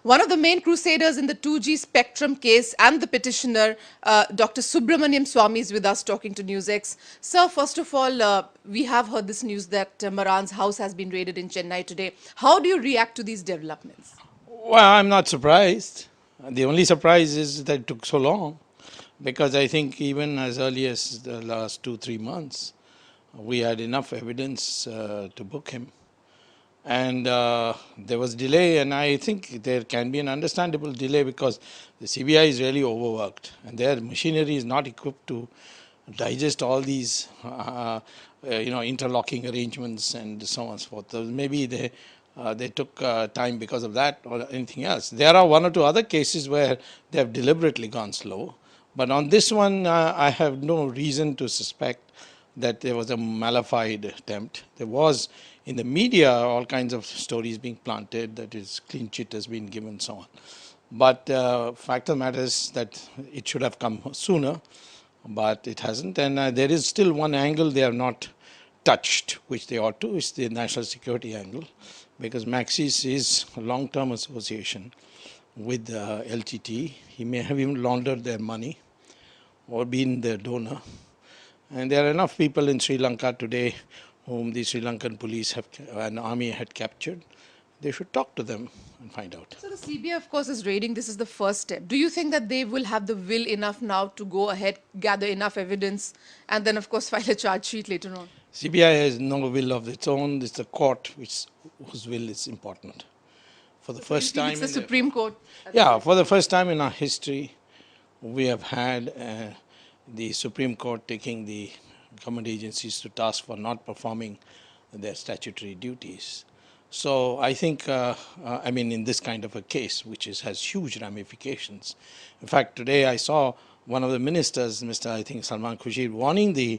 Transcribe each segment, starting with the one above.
One of the main crusaders in the 2G spectrum case and the petitioner, Dr. Subramanian Swamy, is with us talking to NewsX. Sir, first of all, we have heard this news that Maran's house has been raided in Chennai today. How do you react to these developments? Well, I'm not surprised. The only surprise is that it took so long, because I think even as early as the last 2-3 months, we had enough evidence to book him. And there was delay, and I think there can be an understandable delay because the CBI is really overworked and their machinery is not equipped to digest all these interlocking arrangements and so on and so forth. So maybe they took time because of that or anything else. There are one or two other cases where they have deliberately gone slow, but on this one I have no reason to suspect that there was a malified attempt. There was in the media all kinds of stories being planted that is clean chit has been given, so on. But fact of the matter is that it should have come sooner, but it hasn't. And there is still one angle they have not touched, which they ought to, is the national security angle, because Maxis is a long-term association with LTT. He may have even laundered their money or been their donor. And there are enough people in Sri Lanka today whom the Sri Lankan police and army had captured. They should talk to them and find out. So the CBI, of course, is raiding. This is the first step. Do you think that they will have the will enough now to go ahead, gather enough evidence, and then, of course, file a charge sheet later on? CBI has no will of its own. It's the court whose will is important. For the first time, it's the Supreme Court. Yeah, for the first time in our history, we have had the Supreme Court taking the government agencies to task for not performing their statutory duties. So I think, in this kind of a case, which has huge ramifications. In fact, today I saw one of the ministers, Mr. Salman Khurshid, warning the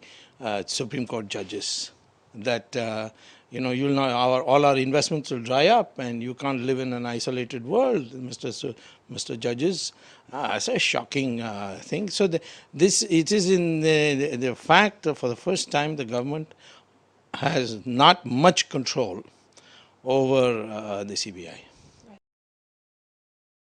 Supreme Court judges that all our investments will dry up and you can't live in an isolated world, Mr. Judges. It's a shocking thing. So it is in the fact that for the first time the government has not much control over the CBI.